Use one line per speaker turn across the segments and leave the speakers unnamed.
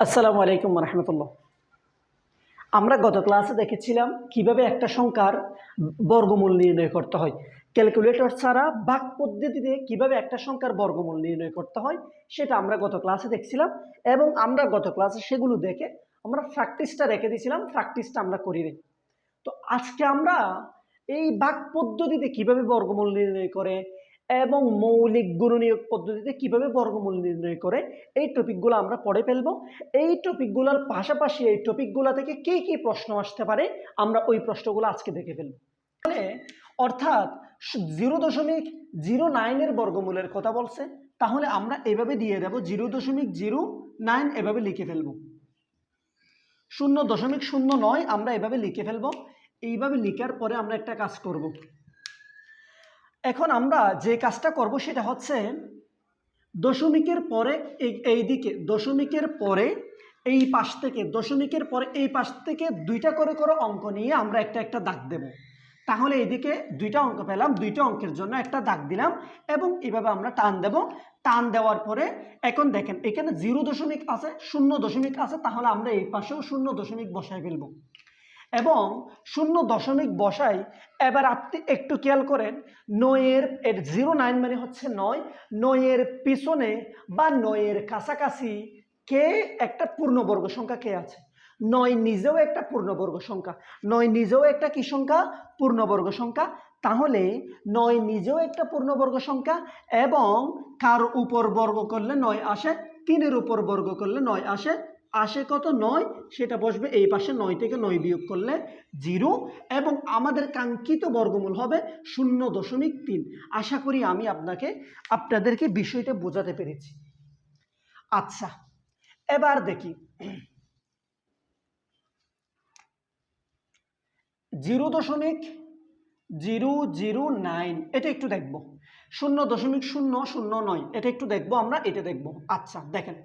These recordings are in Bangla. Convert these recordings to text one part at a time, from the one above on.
আসসালামু আলাইকুম রহমতুল্লাহ। আমরা গত ক্লাসে দেখেছিলাম কিভাবে একটা সংখ্যার বর্গমূল নির্ণয় করতে হয়। ক্যালকুলেটর ছাড়া ভাগ পদ্ধতিতে কিভাবে একটা সংখ্যার বর্গমূল নির্ণয় করতে হয় সেটা আমরা গত ক্লাসে দেখছিলাম, এবং আমরা গত ক্লাসে সেগুলো দেখে আমরা প্র্যাকটিসটা রেখে দিয়েছিলাম, প্র্যাকটিসটা আমরা করি নি। তো আজকে আমরা এই ভাগ পদ্ধতিতে কিভাবে বর্গমূল নির্ণয় করে এবং মৌলিক গুণনীয়ক পদ্ধতিতে কিভাবে বর্গমূল নির্ণয় করে এই টপিকগুলো আমরা পড়ে ফেলবো। এই টপিকগুলোর পাশাপাশি এই টপিকগুলো থেকে কি কি প্রশ্ন আসতে পারে আমরা ওই প্রশ্নগুলো আজকে দেখে ফেলবো। মানে অর্থাৎ 0.09 বর্গমূলের কথা বলছে, তাহলে আমরা এভাবে দিয়ে দেব 0.09 এভাবে লিখে ফেলবো। 0.09 আমরা এভাবে লিখে ফেলবো। এইভাবে লিখার পরে আমরা একটা কাজ করব। এখন আমরা যে কাজটা করব সেটা হচ্ছে দশমিকের পরে এই দিকে, দশমিকের পরে এই পাশ থেকে, দশমিকের পরে এই পাশ থেকে দুইটা করে করে অঙ্ক নিয়ে আমরা একটা একটা দাগ দেব। তাহলে এইদিকে দুইটা অঙ্ক পেলাম, দুইটা অঙ্কের জন্য একটা দাগ দিলাম এবং এইভাবে আমরা টান দেব। টান দেওয়ার পরে এখন দেখেন এখানে 0 আছে, 0 আছে, তাহলে আমরা এই পাশেও 0 বসায় ফেলবো এবং 0 বসাই। এবার আপনি একটু খেয়াল করেন, 0.9 মানে হচ্ছে 9 পিছনে বা 9 কাছাকাছি কে একটা পূর্ণবর্গ সংখ্যা কে আছে? 9 নিজেও একটা পূর্ণবর্গ সংখ্যা। 9 নিজেও একটা কি সংখ্যা? পূর্ণবর্গ সংখ্যা। তাহলে 9 নিজেও একটা পূর্ণবর্গ সংখ্যা এবং কার উপর বর্গ করলে 9 আসে? 3-এর উপর বর্গ করলে 9 আসে। আসে কত? 9। সেটা বসবে এই পাশে, 9 থেকে 9 বিয়োগ করলে 0 এবং আমাদের কাঙ্ক্ষিত বর্গমূল হবে 0.3। আশা করি আমি আপনাদেরকে বিষয়টা বোঝাতে পেরেছি। আচ্ছা, এবার দেখি 0.009 এটা একটু দেখব। 0.009 এটা একটু দেখব আমরা, এটা দেখব। আচ্ছা দেখেন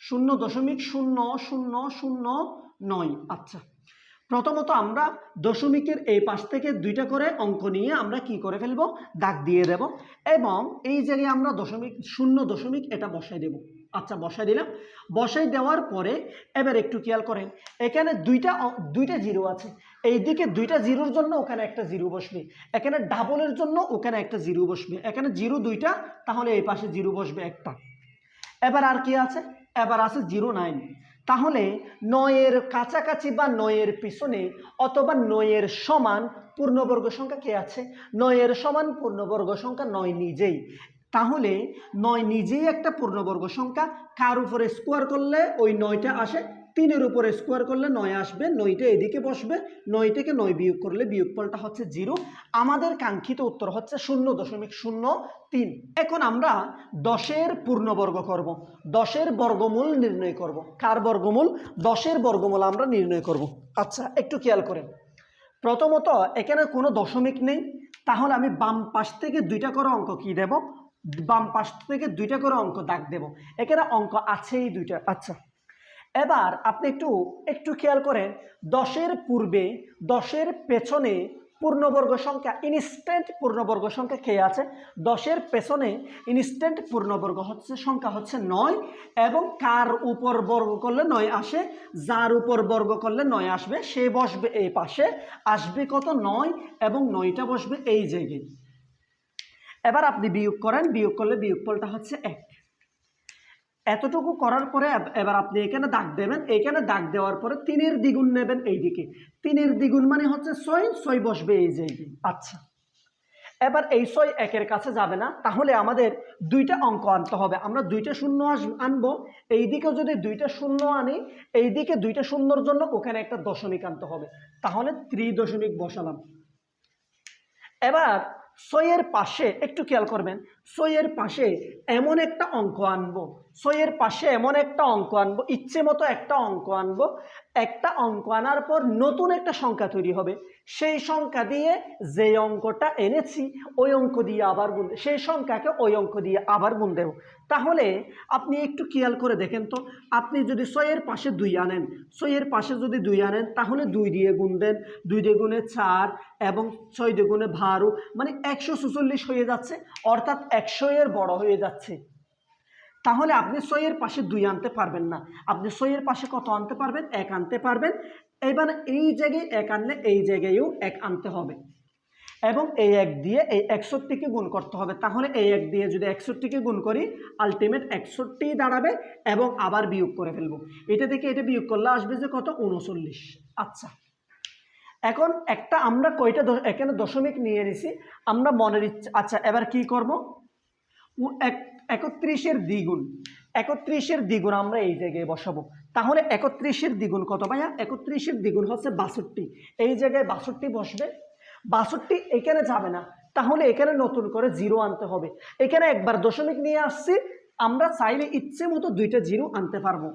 0.0009। আচ্ছা, প্রথমত আমরা দশমিকের এই পাশ থেকে দুইটা করে অঙ্ক নিয়ে আমরা কি করে ফেলবো? দাগ দিয়ে দেব এবং এই জায়গায় আমরা 0.0 এটা বসাই দেব। আচ্ছা, বসাই দিলাম। বসাই দেওয়ার পরে এবার একটু খেয়াল করেন, এখানে দুইটা জিরো আছে। এইদিকে দুইটা জিরোর জন্য ওখানে একটা জিরো বসবে, এখানে ডাবলের জন্য ওখানে একটা জিরো বসবে, এখানে জিরো দুইটা, তাহলে এই পাশে জিরো বসবে একটা। এবার আর কি আছে? এবার আছে 0.9। তাহলে 9-এর কাছাকাছি বা 9-এর পিছনে অথবা 9-এর সমান পূর্ণবর্গ সংখ্যা কে আছে? 9-এর সমান পূর্ণবর্গ সংখ্যা 9 নিজেই। তাহলে 9 নিজেই একটা পূর্ণবর্গ সংখ্যা। কার উপরে স্কোয়ার করলে ওই 9টা আসে? 3-এর উপরে স্কোয়ার করলে 9 আসবে, 9টা এদিকে বসবে, 9 থেকে 9 বিয়োগ করলে বিয়োগফলটা হচ্ছে 0। আমাদের কাঙ্ক্ষিত উত্তর হচ্ছে 0.03। এখন আমরা 10-এর পূর্ণবর্গ করব, 10-এর বর্গমূল নির্ণয় করব। কার বর্গমূল? 10-এর বর্গমূল আমরা নির্ণয় করব। আচ্ছা, একটু খেয়াল করেন, প্রথমত এখানে কোনো দশমিক নেই, তাহলে আমি বাম পাশ থেকে দুইটা করে অঙ্ক কি দেব? বাম পাশ থেকে দুইটা করে অঙ্ক দাগ দেব। এখানে অঙ্ক আছেই দুইটা। আচ্ছা, এবার আপনি একটু খেয়াল করেন, 10-এর পূর্বে 10-এর পেছনে পূর্ণবর্গ সংখ্যা, ইনস্ট্যান্ট পূর্ণবর্গ সংখ্যা কে আছে? 10-এর পেছনে ইনস্ট্যান্ট পূর্ণবর্গ সংখ্যা হচ্ছে 9 এবং কার উপর বর্গ করলে 9 আসে? যার উপর বর্গ করলে 9 আসবে সে বসবে এই পাশে। আসবে কত? 9 এবং 9টা বসবে এই জায়গায়। এবার আপনি বিয়োগ করেন, বিয়োগ করলে বিয়োগফলটা হচ্ছে 1। এতটুকু করার পরে এবার আপনি এখানে দাগ দেবেন। এখানে দাগ দেওয়ার পরে 3-এর দ্বিগুণ নেবেন এইদিকে। 3-এর দ্বিগুণ মানে হচ্ছে 6, 6 বসবে এই জায়গায়। আচ্ছা, এবার এই 6 1-এর কাছে যাবে না, তাহলে আমাদের দুইটা অঙ্ক আনতে হবে। আমরা দুইটা শূন্য আনবো। এইদিকে যদি দুইটা শূন্য আনি, এইদিকে দুইটা শূন্যর জন্য ওখানে একটা দশমিক আনতে হবে, তাহলে 3 বসালাম। এবার 6-এর পাশে একটু খেয়াল করবেন, 6-এর পাশে এমন একটা অঙ্ক আনবো, 6-এর পাশে এমন একটা অঙ্ক আনবো, ইচ্ছে মতো একটা অঙ্ক আনবো। একটা অঙ্ক আনার পর নতুন একটা সংখ্যা তৈরি হবে, সেই সংখ্যা দিয়ে যে অঙ্কটা এনেছি ওই অঙ্ক দিয়ে আবার গুণ, সেই সংখ্যাকে ওই অঙ্ক দিয়ে আবার গুণ দেব। তাহলে আপনি একটু খেয়াল করে দেখেন তো, আপনি যদি 6-এর পাশে 2 আনেন, 6-এর পাশে যদি 2 আনেন, তাহলে 2 দিয়ে গুণ দেন, 2 দিয়ে গুণে 4 এবং 6 দিয়ে গুণে 12, মানে 144 হয়ে যাচ্ছে, অর্থাৎ 100 এর বড় হয়ে যাচ্ছে। তাহলে আপনি 6 এর পাশে 2 আনতে পারবেন না, আপনি 6 এর পাশে কত আনতে পারবেন? 1 আনতে পারবেন। এবার এই জায়গায় 1 আনলে এই জায়গায়ও 1 আনতে হবে এবং এই 1 দিয়ে এই 61কে গুণ করতে হবে। তাহলে এই 1 দিয়ে যদি 61কে গুণ করি আলটিমেট 61 দাঁড়াবে এবং আবার বিয়োগ করে ফেলবো। এটা থেকে এটা বিয়োগ করলে আসবে যে কত? 39। আচ্ছা, এখন একটা আমরা কয়টা এখানে দশমিক নিয়ে নিছি আমরা মনের ইচ্ছা। আচ্ছা, এবার কি করব? 31-এর দ্বিগুণ, 31-এর দ্বিগুণ আমরা এই জায়গায় বসাবো। তাহলে 31-এর দ্বিগুণ কত ভাইয়া? 31-এর দ্বিগুণ হচ্ছে 62। এই জায়গায় 62 বসবে। 62 এখানে যাবে না, তাহলে এখানে নতুন করে 0 আনতে হবে। এখানে একবার দশমিক নিয়ে আসছি, আমরা চাইলে ইচ্ছে মতো 2টা 0 আনতে পারবো।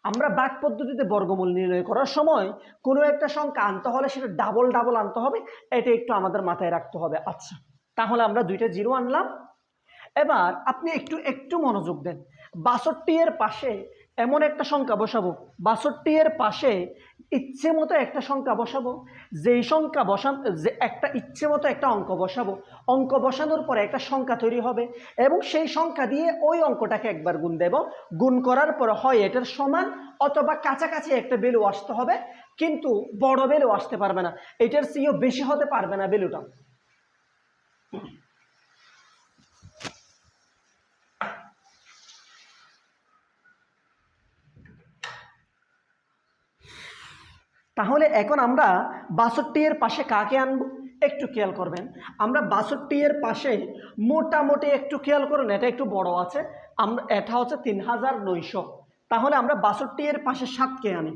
আমরা ভাগ পদ্ধতিতে বর্গমূল নির্ণয় করার সময় কোনো একটা সংখ্যা আনতে হলে সেটা ডাবল আনতে হবে, এটা একটু আমাদের মাথায় রাখতে হবে। আচ্ছা, তাহলে আমরা 2টা 0 আনলাম। এবার আপনি একটু মনোযোগ দেন। 62 এর পাশে এমন একটা সংখ্যা বসাবো, 62 এর পাশে ইচ্ছে মতো একটা সংখ্যা বসাবো, যেই সংখ্যা যে একটা ইচ্ছে মতো একটা অঙ্ক বসাবো। অঙ্ক বসানোর পরে একটা সংখ্যা তৈরি হবে এবং সেই সংখ্যা দিয়ে ওই অঙ্কটাকে একবার গুণ দেব। গুণ করার পর হয় এটার সমান অথবা কাছাকাছি একটা ভ্যালু আসতে হবে, কিন্তু বড় ভ্যালু আসতে পারবে না, এটার চেয়েও বেশি হতে পারবে না ভ্যালুটা। তাহলে এখন আমরা 62 এর পাশে কাকে আনবো? একটু খেয়াল করবেন। আমরা 62 এর পাশে মোটামুটি একটু খেয়াল করুন, এটা একটু বড় আছে, এটা হচ্ছে 3900। তাহলে আমরা 62 এর পাশে 7কে আনি।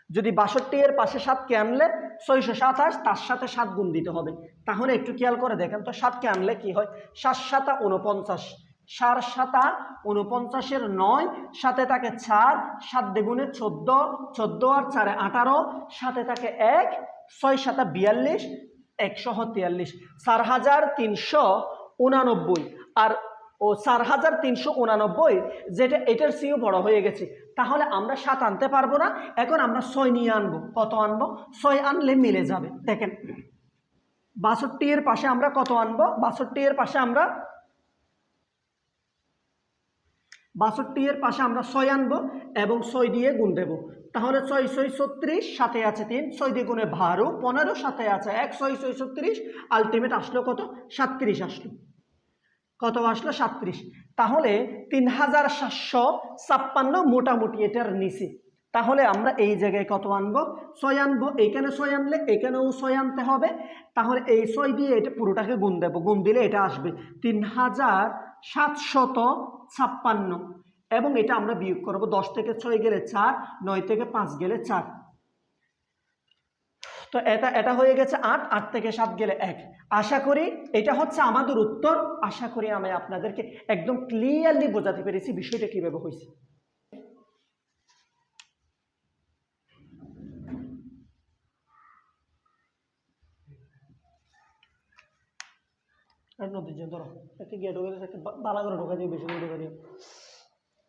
যদি 62 এর পাশে 7কে আনলে 627, তার সাথে 7 গুণ দিতে হবে। তাহলে একটু খেয়াল করে দেখেন তো 7কে আনলে কি হয়? 7 7 49, 4 7 49 9, সাথে থাকে 4, 7 দ্বিগুণে 14, 14 আর 4 18, সাথে থাকে 1, 6 7 42, 143, 4389। আর 4389 যেটা এটার চেয়েও বড় হয়ে গেছে। তাহলে আমরা 7 আনতে পারবো না, এখন আমরা 6 নিয়ে আনবো। কত আনবো? 6 আনলে মিলে যাবে। দেখেন 62 এর পাশে আমরা কত আনবো? 62 এর পাশে আমরা 6 আনবো এবং 6 দিয়ে গুণ দেব। তাহলে 6 6 36, সাথে আছে 3, 6 দিয়ে গুণে 12, 15, সাথে আছে 1, 6 6 36, আলটিমেট আসলো কত? 37 আসলো। কত আসলো? 37। তাহলে 3756 মোটামুটি এটার নিচে। তাহলে আমরা এই জায়গায় কত আনবো? 6 আনবো। এইখানে 6 আনলে এখানেও 6 আনতে হবে। তাহলে এই 6 দিয়ে এটা পুরোটাকে গুণ দেব, গুণ দিলে এটা আসবে 3756 এবং এটা আমরা বিয়োগ করব। 10 থেকে 6 গেলে 4, 9 থেকে 5 গেলে 4, তো এটা হয়ে গেছে 8, 8 থেকে 7 গেলে 1। আশা করি এটা হচ্ছে আমাদের উত্তর। আশা করি আমি আপনাদেরকে একদম ক্লিয়ারলি বোঝাতে পেরেছি বিষয়টা কিভাবে হয়েছে।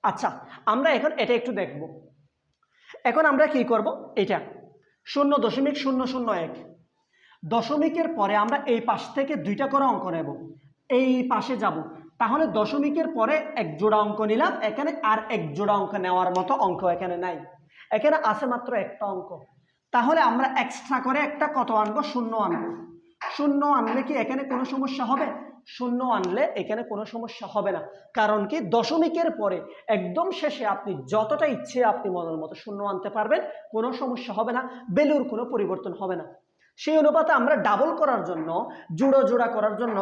আচ্ছা, আমরা এখন এটা একটু দেখব। এখন আমরা কি করব? এটা 0.001 দশমিকের পরে আমরা এই পাশ থেকে 2টা করে অঙ্ক নেব, এই পাশে যাব। তাহলে দশমিকের পরে 1 জোড়া অঙ্ক নিলাম, এখানে আর 1 জোড়া অঙ্ক নেওয়ার মতো অঙ্ক এখানে নাই, এখানে আছে মাত্র একটা অঙ্ক। তাহলে আমরা এক্সট্রা করে একটা কত আনবো? 0 আনবো। 0 আনলে কি এখানে কোনো সমস্যা হবে? 0 আনলে এখানে কোনো সমস্যা হবে না। কারণ কি? দশমিকের পরে একদম শেষে আপনি যতটা ইচ্ছে আপনি মনের মতো 0 আনতে পারবেন, কোনো সমস্যা হবে না, ভ্যালুর কোনো পরিবর্তন হবে না। সেই অনুপাতে আমরা ডাবল করার জন্য, জোড়া করার জন্য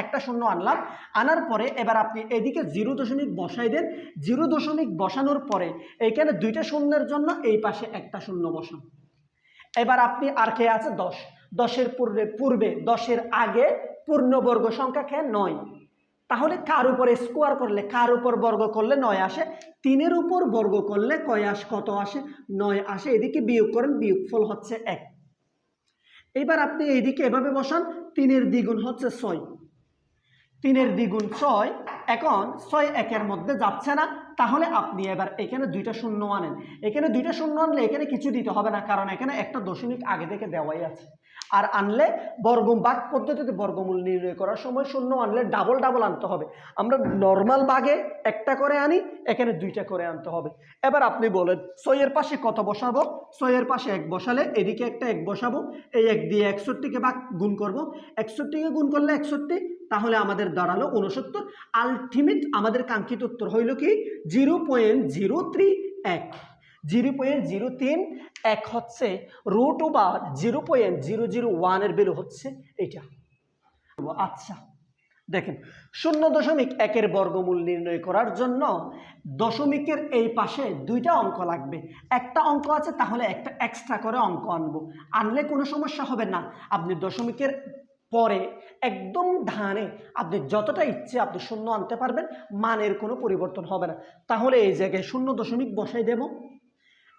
একটা 0 আনলাম। আনার পরে এবার আপনি এদিকে 0 বসাই দেন। 0 বসানোর পরে এখানে 2টা শূন্যের জন্য এই পাশে একটা 0 বসান। এবার আপনি আর কে আছে? 10। 10-এর পূর্বে 10-এর আগে পূর্ণবর্গ সংখ্যা কে? 9। তাহলে কার উপর স্কোয়ার করলে, কার উপর বর্গ করলে 9 আসে? 3-এর উপর বর্গ করলে কত আসে? 9 আসে। এদিকে বিয়োগ করেন, বিয়োগফল হচ্ছে 1। এবার আপনি এইদিকে এভাবে বসান, 3-এর দ্বিগুণ হচ্ছে 6, 3-এর দ্বিগুণ 6। এখন 6 1-এর মধ্যে যাচ্ছে না, তাহলে আপনি এবার এখানে 2টা 0 আনেন। এখানে 2টা 0 আনলে এখানে কিছু দিতে হবে না, কারণ এখানে একটা দশমিক আগে থেকে দেওয়াই আছে। আর আনলে ভাগ পদ্ধতিতে বর্গমূল নির্ণয় করার সময় শূন্য আনলে ডাবল ডাবল আনতে হবে। আমরা নর্মাল ভাগে একটা করে আনি, এখানে দুইটা করে আনতে হবে। এবার আপনি বলেন 6 এর পাশে কত বসাবো? 6 এর পাশে 1 বসালে এদিকে একটা 1 বসাবো, এই 1 দিয়ে 61কে গুণ করব, 61কে গুণ করলে 61, তাহলে আমাদের দাঁড়ালো 69। আলটিমেট আমাদের কাঙ্ক্ষিত উত্তর হইল কি 0.031। 0.031 হচ্ছে √0.001 এর ভ্যালু হচ্ছে এটা। আচ্ছা দেখেন 0.1 এর বর্গমূল নির্ণয় করার জন্য দশমিকের এই পাশে দুইটা অঙ্ক লাগবে। একটা অঙ্ক আছে, তাহলে একটা এক্সট্রা করে অঙ্ক আনলে কোনো সমস্যা হবে না। আপনি দশমিকের পরে একদম ধানে আপনি যতটা ইচ্ছে আপনি শূন্য আনতে পারবেন, মানের কোনো পরিবর্তন হবে না। তাহলে এই জায়গায় 0 বসাই দেব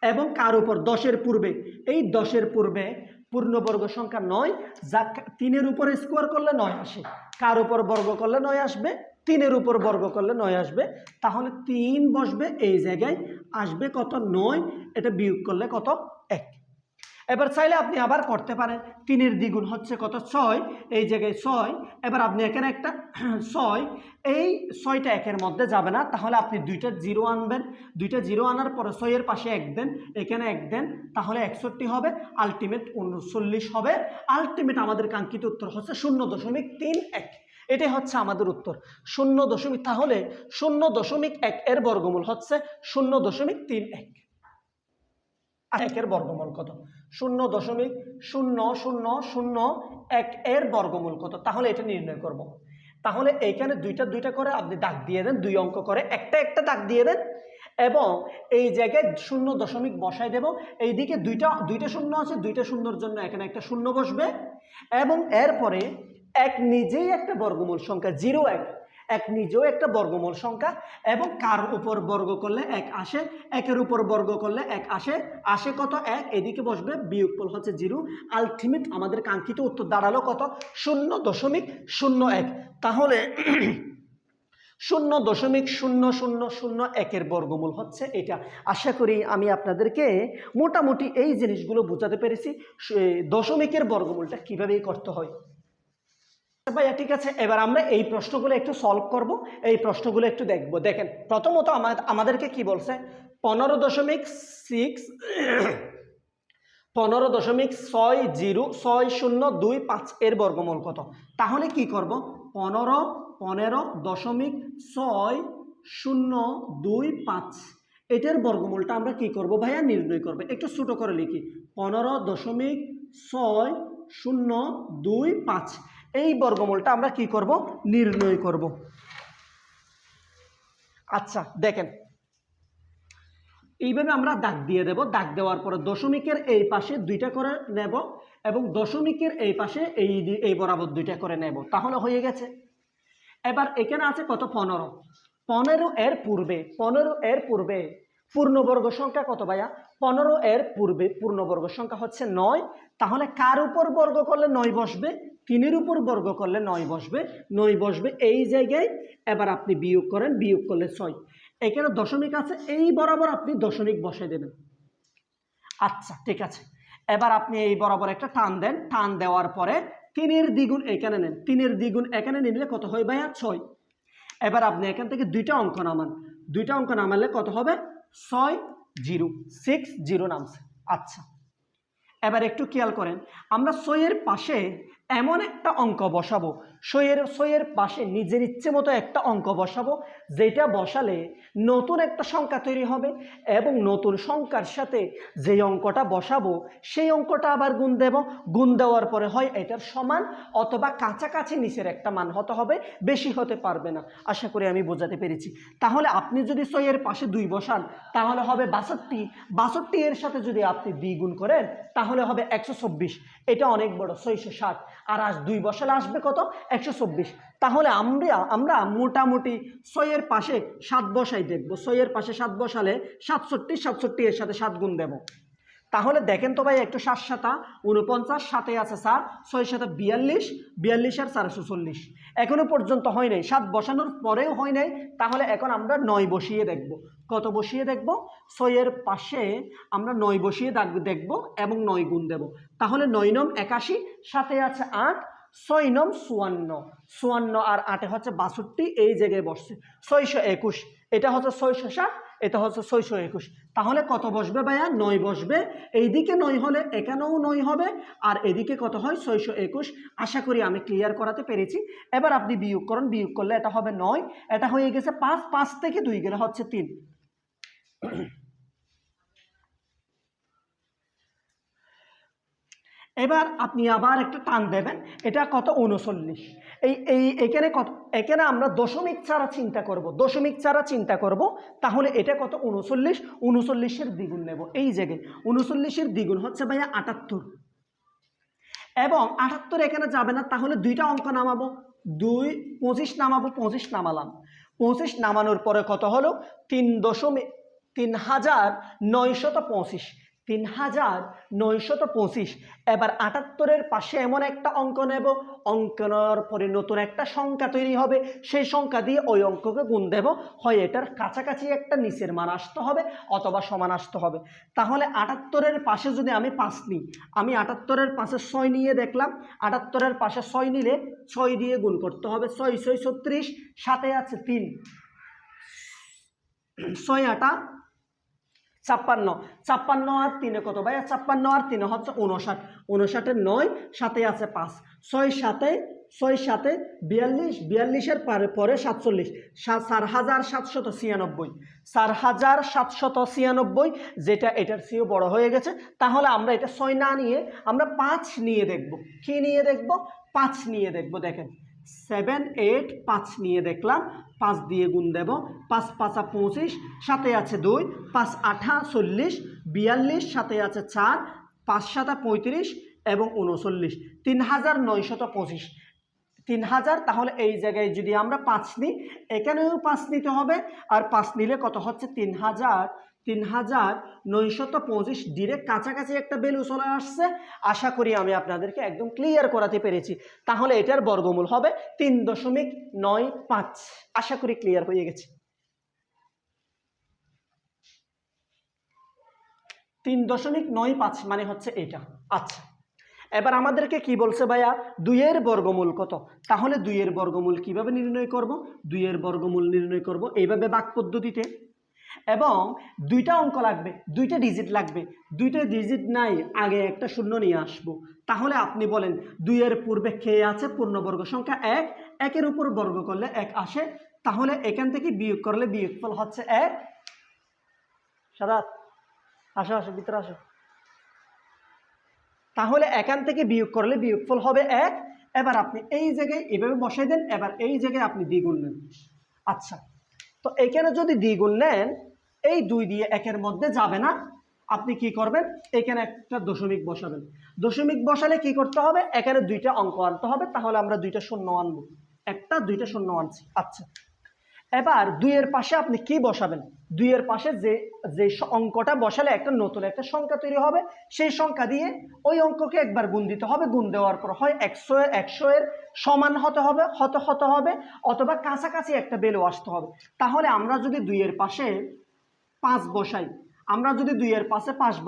এবং কার উপর 10-এর পূর্বে, এই 10-এর পূর্বে পূর্ণবর্গ সংখ্যা 9, যা 3-এর উপরে স্কোয়ার করলে 9 আসে, কার উপর বর্গ করলে 9 আসবে, 3-এর উপর বর্গ করলে 9 আসবে, তাহলে 3 বসবে এই জায়গায়, আসবে কত 9, এটা বিয়োগ করলে কত 1। এবার চাইলে আপনি আবার করতে পারেন, 3-এর দ্বিগুণ হচ্ছে কত 6, এই জায়গায় 6, এবার আপনি এখানে একটা 6, এই 6টা 1-এর মধ্যে যাবে না, তাহলে আপনি 2টা 0 আনবেন, 2টা 0 আনার পরে 6-এর পাশে 1 দেন, এখানে 1 দেন, তাহলে 61 হবে, আলটিমেট 39 হবে। আলটিমেট আমাদের কাঙ্ক্ষিত উত্তর হচ্ছে 0.31। এটাই হচ্ছে আমাদের উত্তর 0. তাহলে 0.1 এর বর্গমূল হচ্ছে 0.31। 1 এর বর্গমূল কত? 0.0001 এর বর্গমূল কত? তাহলে এটা নির্ণয় করব। তাহলে এইখানে দুইটা করে আপনি দাগ দিয়ে দেন, 2 অঙ্ক করে একটা দাগ দিয়ে দেন এবং এই জায়গায় 0 বসাই দেব। এইদিকে দুইটা শূন্য আছে, 2টা শূন্যর জন্য এখানে একটা শূন্য বসবে এবং এরপরে 1 নিজেই একটা বর্গমূল সংখ্যা, 01, 1 নিজেও একটা বর্গমূল সংখ্যা এবং কার উপর বর্গ করলে 1 আসে, 1-এর উপর বর্গ করলে 1 আসে কত 1, এদিকে বসবে, বিয়োগফল হচ্ছে 0। আলটিমেট আমাদের কাঙ্ক্ষিত উত্তর দাঁড়ালো কত 0.01। তাহলে 0.0001 এর বর্গমূল হচ্ছে এটা। আশা করি আমি আপনাদেরকে মোটামুটি এই জিনিসগুলো বোঝাতে পেরেছি, দশমিকের বর্গমূলটা কিভাবে করতে হয়। ভাইয়া ঠিক আছে, এবার আমরা এই প্রশ্নগুলো একটু সলভ করব, এই প্রশ্নগুলো একটু দেখব। দেখেন প্রথমত আমাদেরকে কি বলছে, 15.6025 এর বর্গমূল কত? তাহলে কি করব, 15.6025 এটার বর্গমূলটা আমরা কি করব ভাইয়া, নির্ণয় করব। একটু ছোট করে লিখি, 15.6025 এই বর্গমূলটা আমরা কি করব, নির্ণয় করব। আচ্ছা দেখেন এইভাবে আমরা দাগ দিয়ে দেব, দাগ দেওয়ার পরে দশমিকের এই পাশে 2টা করে নেব এবং দশমিকের এই পাশে এই বরাবর 2টা করে নেব, তাহলে হয়ে গেছে। এবার এখানে আছে কত 15 এর পূর্বে পূর্ণবর্গ সংখ্যা কত ভাইয়া, 15 এর পূর্বে পূর্ণবর্গ সংখ্যা হচ্ছে 9, তাহলে কার উপর বর্গ করলে 9 বসবে, 3-এর উপর বর্গ করলে 9 বসবে এই জায়গায়। এবার আপনি বিয়োগ করেন, বিয়োগ করলে 6, এখানে দশমিক আছে, এই বরাবর আপনি দশমিক বসে দেবেন। আচ্ছা ঠিক আছে, এবার আপনি এই বরাবর একটা টান দেন, টান দেওয়ার পরে 3-এর দ্বিগুণ এখানে নেন, 3-এর দ্বিগুণ এখানে নিলে কত হয় ভাইয়া 6। এবার আপনি এখান থেকে 2টা অঙ্ক নামান, 2টা অঙ্ক নামালে কত হবে 60 নামছে। আচ্ছা এবার একটু খেয়াল করেন, আমরা 6-এর পাশে এমন একটা অঙ্ক বসাবো, 6-এর পাশে নিজের ইচ্ছে মতো একটা অঙ্ক বসাবো, যেটা বসালে নতুন একটা সংখ্যা তৈরি হবে এবং নতুন সংখ্যার সাথে যে অঙ্কটা বসাবো সেই অঙ্কটা আবার গুণ দেব, গুণ দেওয়ার পরে হয় এটার সমান অথবা কাছাকাছি নিচের একটা মান হতে হবে, বেশি হতে পারবে না। আশা করি আমি বোঝাতে পেরেছি। তাহলে আপনি যদি 6-এর পাশে 2 বসান তাহলে হবে 62, এর সাথে যদি আপনি 2 গুণ করেন তাহলে হবে 124, এটা অনেক বড় 660, আর 2 বসালে আসবে কত 124। তাহলে আমরা মোটামুটি 6-এর পাশে 7 বসাই দেখব, 6-এর পাশে 7 বসালে 67, এর সাথে 7 গুণ দেব, তাহলে দেখেন তো ভাই একটু 7 7 49, সাথে আছে 4, 6 7 42, 42 আর 440। এখনো পর্যন্ত হয় নাই, 7 বসানোর পরেও হয় নাই। তাহলে এখন আমরা 9 বসিয়ে দেখব। কত বসিয়ে দেখব? 6 এর পাশে আমরা 9 বসিয়ে দেখব এবং 9 গুণ দেব। তাহলে 9 9 81, সাথে আছে 8, 6 9 54, 54 আর 8 হচ্ছে 62, এই জায়গায় বসছে 621। এটা হচ্ছে 660, এটা হচ্ছে 621। তাহলে কত বসবে ভাইয়া? 9 বসবে। এইদিকে 9 হলে এখানেও 9 হবে, আর এদিকে কত হয়? 621। আশা করি আমি ক্লিয়ার করাতে পেরেছি। এবার আপনি বিয়োগ করুন, বিয়োগ করলে এটা হবে 9, এটা হয়ে গেছে 5, 5 থেকে 2 গেলে হচ্ছে 3। এবার আপনি আবার একটা টান দেবেন, এটা কত? 39। এখানে কত? এখানে আমরা দশমিক ছাড়া চিন্তা করব, দশমিক ছাড়া চিন্তা করব। তাহলে এটা কত? 39। 39-এর দ্বিগুণ নেব। এই জায়গায় 39-এর দ্বিগুণ হচ্ছে ভাইয়া 78, এবং 78 এখানে যাবে না। তাহলে দুইটা অঙ্ক নামাবো, 25 নামাবো, 25 নামালাম। 25 নামানোর পরে কত হলো? 3925, 3925। এবার 78-এর পাশে এমন একটা অঙ্ক নেব, অঙ্কনের পরে নতুন একটা সংখ্যা তৈরি হবে, সেই সংখ্যা দিয়ে ওই অঙ্ককে গুণ দেব। হয় এটার কাছাকাছি একটা নিচের মান আসতে হবে অথবা সমান আসতে হবে। তাহলে 78-এর পাশে যদি আমি 5 নিই, আমি 78-এর পাশে 6 নিয়ে দেখলাম। 78-এর পাশে 6 নিলে 6 দিয়ে গুণ করতে হবে। 6 6 36, সাথে আছে 3, 6 8 56, 56 আর 3 কত ভাইয়া? 56 আর 3 হচ্ছে 59, 59-এর 9, সাথে আছে 5, 6 7 42, 42-এর পরে 47, 4796, 4796, যেটা এটার চেয়েও বড় হয়ে গেছে। তাহলে আমরা এটা 6 না নিয়ে আমরা 5 নিয়ে দেখব। কি নিয়ে দেখব? 5 নিয়ে দেখব। দেখেন 7 8 5 নিয়ে দেখলাম, 5 দিয়ে গুণ দেব। 5 5 25, সাথে আছে 2, 5 8 40, 42, সাথে আছে 4, 5 7 35 এবং 39, 3925, 3000। তাহলে এই জায়গায় যদি আমরা 5 নিই, এখানেও 5 নিতে হবে, আর 5 নিলে কত হচ্ছে? 3925। ডিরেক্ট কাছাকাছি একটা ভ্যালু চলে আসছে। আশা করি আমি আপনাদেরকে একদম ক্লিয়ার করাতে পেরেছি। তাহলে এটার বর্গমূল হবে 3.95। আশা করি ক্লিয়ার হয়ে গেছে। 3.95 মানে হচ্ছে এটা। আচ্ছা, এবার আমাদেরকে কি বলছে ভাইয়া? 2 এর বর্গমূল কত? তাহলে 2 এর বর্গমূল কিভাবে নির্ণয় করব? 2 এর বর্গমূল নির্ণয় করব এইভাবে, বাক পদ্ধতিতে। এবং দুইটা অঙ্ক লাগবে, দুইটা ডিজিট লাগবে। দুইটা ডিজিট নাই, আগে একটা শূন্য নিয়ে আসবো। তাহলে আপনি বলেন 2 এর পূর্বে কে আছে? পূর্ণবর্গ সংখ্যা 1, 1-এর উপর বর্গ করলে 1 আসে। তাহলে এখান থেকে বিয়োগ করলে বিয়োগফল হচ্ছে 1। সাদাত আসো, আসো ভিতরে আসো। তাহলে এখান থেকে বিয়োগ করলে বিয়োগফল হবে 1। এবার আপনি এই জায়গায় এভাবে বসাই দেন। এবার এই জায়গায় আপনি দ্বিগুণ নেন। আচ্ছা, তো এখানে যদি দ্বিগুণ নেন, এই 2 দিয়ে 1-এর মধ্যে যাবে না। আপনি কি করবেন? এখানে একটা দশমিক বসাবেন। দশমিক বসালে কি করতে হবে? এখানে 2টা অঙ্ক আনতে হবে। তাহলে আমরা 2টা শূন্য আনবো, 1টা 2টা শূন্য আনছি। আচ্ছা, এবার 2 এর পাশে আপনি কি বসাবেন? 2 এর পাশে যে অঙ্কটা বসালে একটা নতুন একটা সংখ্যা তৈরি হবে, সেই সংখ্যা দিয়ে ওই অঙ্ককে একবার গুণ দিতে হবে। গুণ দেওয়ার পর হয় 100 এর সমান হতে হবে অথবা কাছাকাছি একটা ভ্যালু আসতে হবে। তাহলে আমরা যদি 2 এর পাশে 5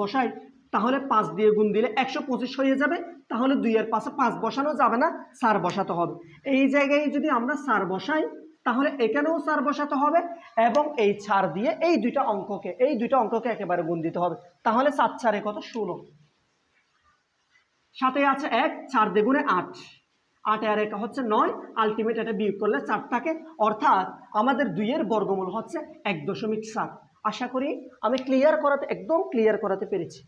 বসাই, তাহলে 5 দিয়ে গুণ দিলে 125 হয়ে যাবে। তাহলে 2 এর পাশে 5 বসানো যাবে না, 4 বসাতে হবে। এই জায়গায় যদি আমরা 4 বসাই, তাহলে এখানেও 4 বসাতে হবে, এবং এই 4 দিয়ে এই দুইটা অঙ্ককে একেবারে গুণ দিতে হবে। তাহলে 4 4 কত? 16, সাথে আছে 1, 4 দ্বিগুণে 8, 8 আর 1 হচ্ছে 9। আলটিমেট এটা বিয়োগ করলে 4 থাকে। অর্থাৎ আমাদের 2 এর বর্গমূল হচ্ছে 1.7। আশা করি আমি একদম ক্লিয়ার করাতে পেরেছি।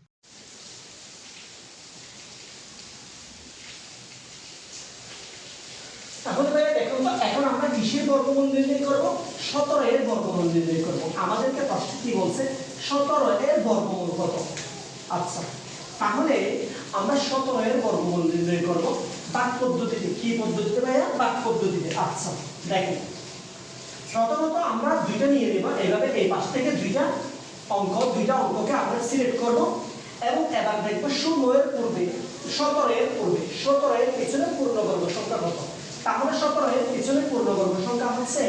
তাহলে ভাই দেখুন তো, এখন আমরা কিসের বর্গমূল নির্ণয় করব? 17 এর বর্গমূল নির্ণয় করব। আমাদেরকে প্রশ্ন কি বলছে? 17 এর বর্গমূল কত? আচ্ছা, তাহলে আমরা 17 এর বর্গমূল নির্ণয় করব বাক পদ্ধতিতে। কি পদ্ধতিতে ভাইয়া? বাক পদ্ধতিতে। আচ্ছা দেখেন, প্রথমত আমরা 2টা নিয়ে নেব। এইভাবে এই পাশ থেকে দুইটা অঙ্ককে আমরা সিলেক্ট করব এবং এবার দেখবো 16 এর পূর্বে 17 এর পূর্বে 17 এর পিছনে পূর্ণবর্গ সংখ্যা কত। তাহলে 17 এর পিছনে পূর্ণবর্গ সংখ্যা হচ্ছে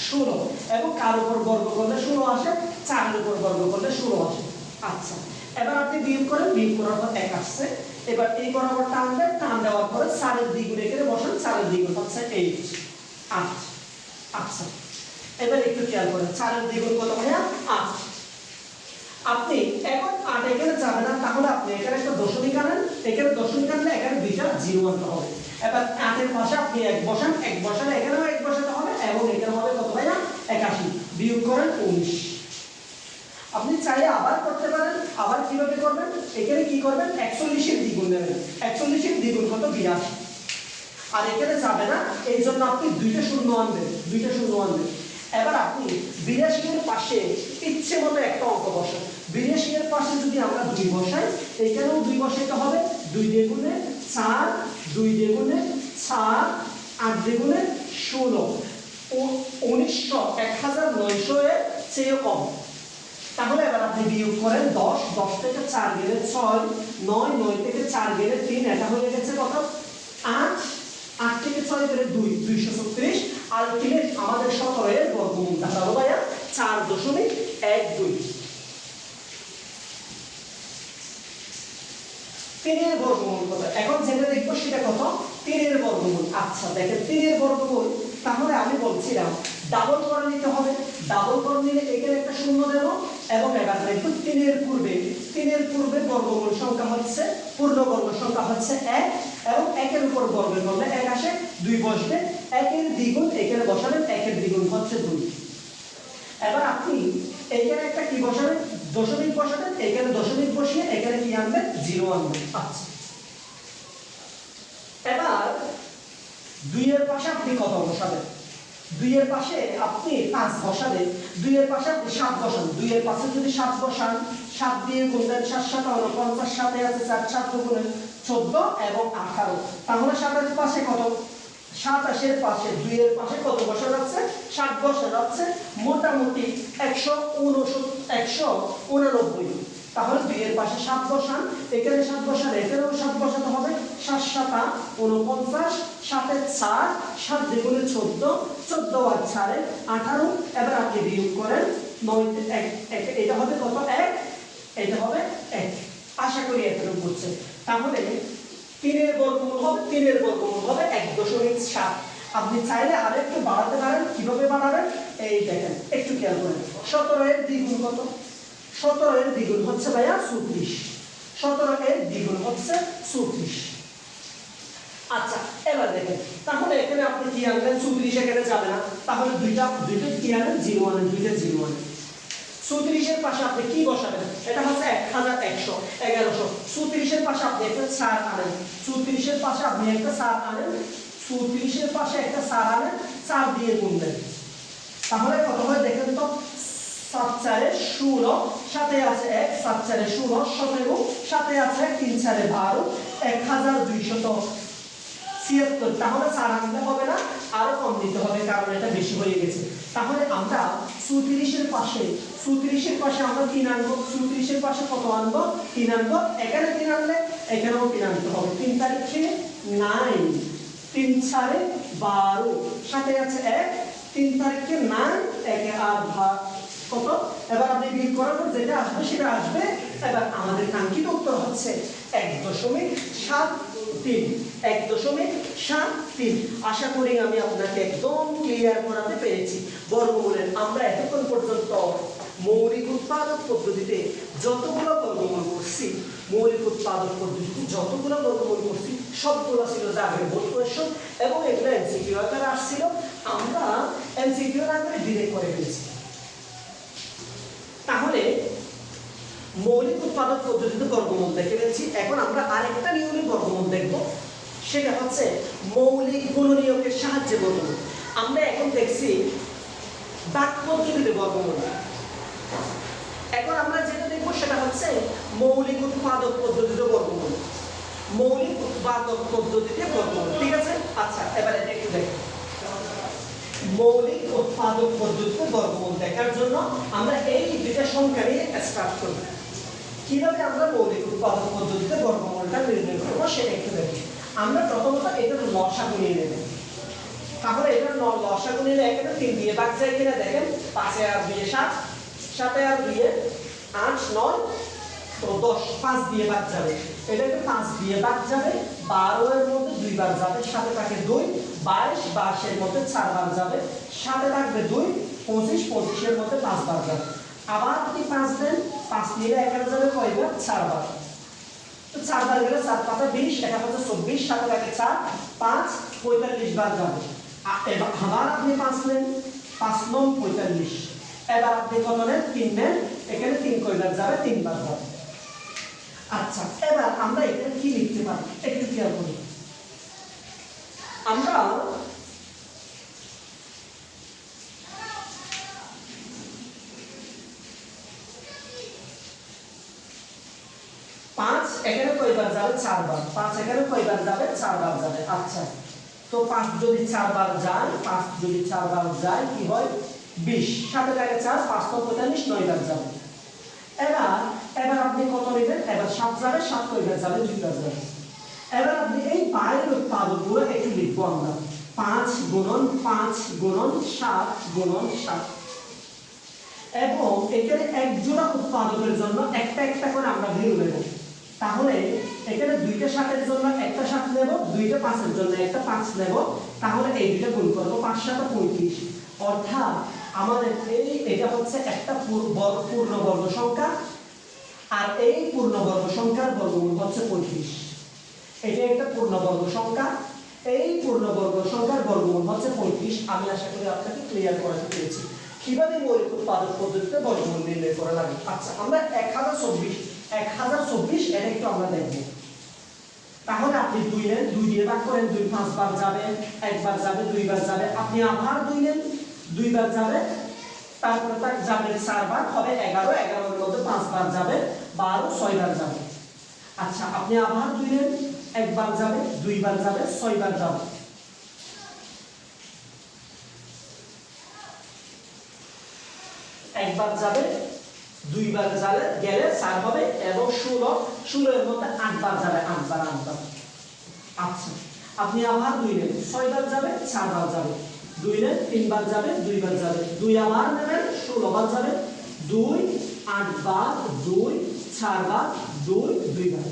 16 এবং কার উপর বর্গ করলে 16 আসে, 4 এর উপর বর্গ করলে 16 আসে। আচ্ছা, এবার আপনি বিয়োগ করেন, বিয়োগ করার পর 1 আসছে। এবার এই বরাবর টান দেন, টান দেওয়ার পরে 4 এর দ্বিগুণ এখানে বসান, 4 এর দ্বিগুণ হচ্ছে 8। আচ্ছা, এবার একটু খেয়াল করেন 4 এর দ্বিগুণ কত ভাইয়া? 8। আপনি এখন 8 এখানে যাবে না, তাহলে আপনি এখানে একটা দশমিক আনেন, এখানে দশমিক আনলে এখানে দুইটা জিরো আনতে হবে। এবার 8 এর পাশে আপনি 1 বসান, 1 বসালে এখানেও 1 বসাতে হবে এবং এখানে হবে কত ভাইয়া? 81। বিয়োগ করেন 19। আপনি চাইলে আবার করতে পারেন, আবার কিভাবে করবেন? এখানে কি করবেন? 41 এর দ্বিগুণ নেবেন। 41 এর দ্বিগুণ কত? 82। আর এখানে যাবে না, এই জন্য আপনি দুইটা শূন্য আনবেন, দুইটা শূন্য আনবেন। এবার আপনি 82 এর পাশে ইচ্ছে মতো একটা অঙ্ক বসান। 82 এর পাশে যদি আমরা 2 বসাই, এখানেও 2 বসাইতে হবে। 2 দ্বিগুণে 4, 2 দ্বিগুণে 4, 8 দ্বিগুণে 16, 1900, 1900 এর চেয়ে কম। তাহলে এবার আপনি বিয়োগ করেন 10, 10 থেকে 4 গেলে 6, 9, 9 থেকে 4 গেলে 3, এটা হয়ে গেছে কত? 8, 8 থেকে 6 গেলে 2, 236। আলটিমেট আমাদের 17 এর বর্গমূল দাঁড়ালো ভাইয়া 4.12। 3 এর বর্গমূল কত? এখন যেটা দেখবো সেটা কত? 3 এর বর্গমূল। আচ্ছা দেখেন 3 এর বর্গমূল, তাহলে আমি বলছিলাম ডাবল করে নিতে হবে। ডাবল করে নিলে এখানে একটা শূন্য দেব এবং এবার দেখো 3 এর পূর্বে বর্গমূল সংখ্যা হচ্ছে, পূর্ণবর্গ সংখ্যা হচ্ছে 1 এবং 1 এর উপর বর্গ করলে 1 আসে, 2 বসবে। 1 এর দ্বিগুণ এখানে বসাবেন, 1 এর দ্বিগুণ হচ্ছে 2। এবার আপনি এখানে একটা কি বসাবেন? দশমিক বসাবেন, এখানে দশমিক বসিয়ে এখানে কি আনবেন? 0 আনবেন। আচ্ছা, এবার 2 এর পাশে আপনি কত বসাবেন? 2 এর পাশে আপনি 5 বসাবেন। 2 এর পাশে আপনি 7 বসান। 2 এর পাশে যদি 7 বসান, 7 দিয়ে গুণ দেন, 7 7 49, 7 এ আছে 4, 7 গুণে 14 এবং 18। তাহলে 7 এর পাশে কত? 27 এর পাশে 2 এর পাশে কত বসা যাচ্ছে? 7 বসা যাচ্ছে, মোটামুটি 189। তাহলে 2 এর পাশে 7 বসান, এখানে 7 বসান, এখানেও 7 বসাতে হবে। 7 7 49, 7 এর 4, 7 দ্বিগুণে 14, 14 আর 4 18। এবার আপনি বিয়োগ করেন 9 এটা হবে কত? 1, এটা হবে 1। আশা করি এতটুকু বুঝছেন। তাহলে 3 এর বর্গমূল হবে, 3 এর বর্গমূল হবে 1.7। আপনি চাইলে আরেকটু বাড়াতে পারেন। কিভাবে বাড়াবেন? এই দেখেন, একটু খেয়াল করেন। 17 এর দ্বিগুণ কত? 17 এর দ্বিগুণ হচ্ছে ভাইয়া 34। 17 এর দ্বিগুণ হচ্ছে 34। আচ্ছা, এবার দেখেন, তাহলে এখানে আপনি কি আনবেন? 34 এখানে যাবে না, তাহলে দুইটা কি আনেন? 0 আনেন, দুইটা 0 আনেন। 34 এর পাশে আপনি কি বসাবেন? এটা হচ্ছে 1100, 1100। 34 এর পাশে আপনি একটা 4 আনেন। 34 এর পাশে আপনি একটা 4 আনেন। 34 এর পাশে একটা 4 আনেন, 4 দিয়ে গুণ দেন। তাহলে কত হয় দেখেন তো? 7 4 এ 16, সাথে আছে 1, 7 4 এ 16, 17, সাথে আছে 3 4 এ 12, 1276। তাহলে 4 আনতে হবে না, আরো কম দিতে হবে, কারণ এটা বেশি হয়ে গেছে। তাহলে আমরা 34 এর পাশে আমরা 3 আনবো। 34 এর পাশে কত আনবো? 3 আনবো। এখানে 3 আনলে এখানেও 3 আনতে হবে। 3 তারিখে 9, 3 4 এ 12, সাথে আছে 1, 3 তারিখে 9, 1 এ 8 ভাগ কত? এবার আপনি বিয়োগ করার পর যেটা আসবে সেটা আসবে। এবার আমাদের কাঙ্ক্ষিত উত্তর হচ্ছে 1.73। 1.73। আশা করি আমি আপনাকে একদম ক্লিয়ার করাতে পেরেছি। বর্গমূলের আমরা এতক্ষণ পর্যন্ত মৌলিক উৎপাদক পদ্ধতিতে যতগুলো বর্গমূল করছি, সবগুলো ছিল জাবের বোর্ড কোয়েশ্চন এবং এগুলো এমসিকিউ আকারে আসছিল। আমরা এমসিকিউ আকারে ডিরেক্ট করে ফেলেছি। তাহলে মৌলিক উৎপাদক পদ্ধতিতে বর্গমূল দেখে ফেলেছি। এখন আমরা আরেকটা নিয়মে বর্গমূল দেখব, সেটা হচ্ছে মৌলিক গুণনীয়কের সাহায্যে বর্গমূল। আমরা এখন দেখছি দাগ পদ্ধতিতে বর্গমূল। এখন আমরা যেটা দেখবো সেটা হচ্ছে মৌলিক উৎপাদক পদ্ধতিতে বর্গমূল। মৌলিক উৎপাদক পদ্ধতিতে বর্গমূল, ঠিক আছে? আচ্ছা, এবারে একটু দেখো। মৌলিক উৎপাদক পদ্ধতিতে বর্গমূল দেখার জন্য আমরা এই দুইটা সংখ্যা নিয়ে স্টার্ট করব। কিভাবে আমরা মৌলিক উৎপাদক পদ্ধতিতে বর্গমূলটা নির্ণয় করবো সেটা একটু দেখি। আমরা প্রথমত এটার লসাগু নিয়ে নেব। তাহলে এটার লসাগু নিলে এখানে 3 দিয়ে ভাগ যায় কিনা দেখেন। 5 আর 2 7, 7 আর 2 8 9 তো 10, 5 দিয়ে ভাগ যাবে। এটাকে 5 দিয়ে ভাগ যাবে, 12 এর মধ্যে 2 বার যাবে, সাথে থাকে 2, 22, 22 এর মধ্যে 4 বার যাবে, সাথে থাকবে 2, 25, 25 এর মধ্যে 5 বার যাবে। আবার যদি 5 দেন, 5 নিলে এখানে যাবে কয়বার? 4 বার। তো 4 বার গেলে 4 5 20, এটা হচ্ছে 24, সাথে থাকে 4, 5 45 বার যাবে। এবার আবার আপনি 5 নেন, 5 9 45। এবার আপনি কত নেন? 3 নেন, এখানে 3 কয়বার যাবে? 3 বার যাবে। আচ্ছা, এবার আমরা এখানে কি লিখতে পারি একটু খেয়াল করি। আমরা 5 এখানে কয়বার যাবে? 4 বার। 5 এখানে কয়বার যাবে? 4 বার যাবে। আচ্ছা, তো 5 যদি 4 বার যায়, 5 যদি 4 বার যায় কি হয়? 20, সাথে থাকে 4, 5 তো 45, 9 বার যাবে। এবার আপনি কত নেবেন? এবার 7 যাবে, 7 কয়বার যাবে? 2 বার যাবে। এবার আপনি এই বাইরের উৎপাদকগুলো একটু লিখবো আমরা। 5 গুণন 5 গুণন 7 গুণন 7, এবং এখানে এক জোড়া উৎপাদকের জন্য একটা একটা করে আমরা ভ্যালু নেব। তাহলে এখানে 2টা 7-এর জন্য একটা 7 নেব, 2টা 5-এর জন্য একটা 5 নেব। তাহলে এই দুটো গুণ করব, 5 7 35। অর্থাৎ আমাদের এটা হচ্ছে একটা পূর্ণবর্গ সংখ্যা, আর এই পূর্ণবর্গ সংখ্যার বর্গমূল হচ্ছে 35। এটা একটা পূর্ণবর্গ সংখ্যা, এই পূর্ণবর্গ সংখ্যার বর্গমূল হচ্ছে 35। আমি আশা করি আপনাকে ক্লিয়ার করাতে পেরেছি কিভাবে মৌলিক উৎপাদক পদ্ধতিতে বর্গমূল নির্ণয় করা লাগে। আচ্ছা, আমরা 1024 এটা একটু আমরা দেখব। তাহলে আপনি 2 নেন, 2 দিয়ে ভাগ করেন, 2 5 বার যাবে, 1 বার যাবে, 2 বার যাবে। আপনি আবার 2 নেন, 2 বার যাবে, তারপরে তার যাবে 4 বার, হবে 11, 11 এর মধ্যে 5 বার যাবে, 12, 6 বার যাবে। আচ্ছা, আপনি আবার 2 নেন, 1 বার যাবে, 2 বার যাবে, 6 বার যাবে। একবার যাবে, 2 বার যাবে, গেলে 4 হবে, এবং 16 এর মধ্যে 8 বার যাবে, 8 বার 8 বার। আচ্ছা, আপনি আবার 2 নেন, 6 বার যাবে, 4 বার যাবে, 2 নেন, 3 বার যাবে, 2 বার যাবে, 2 আবার নেবেন, 16 বার যাবে, 2 8 বার, 2 4 বার, 2 বার।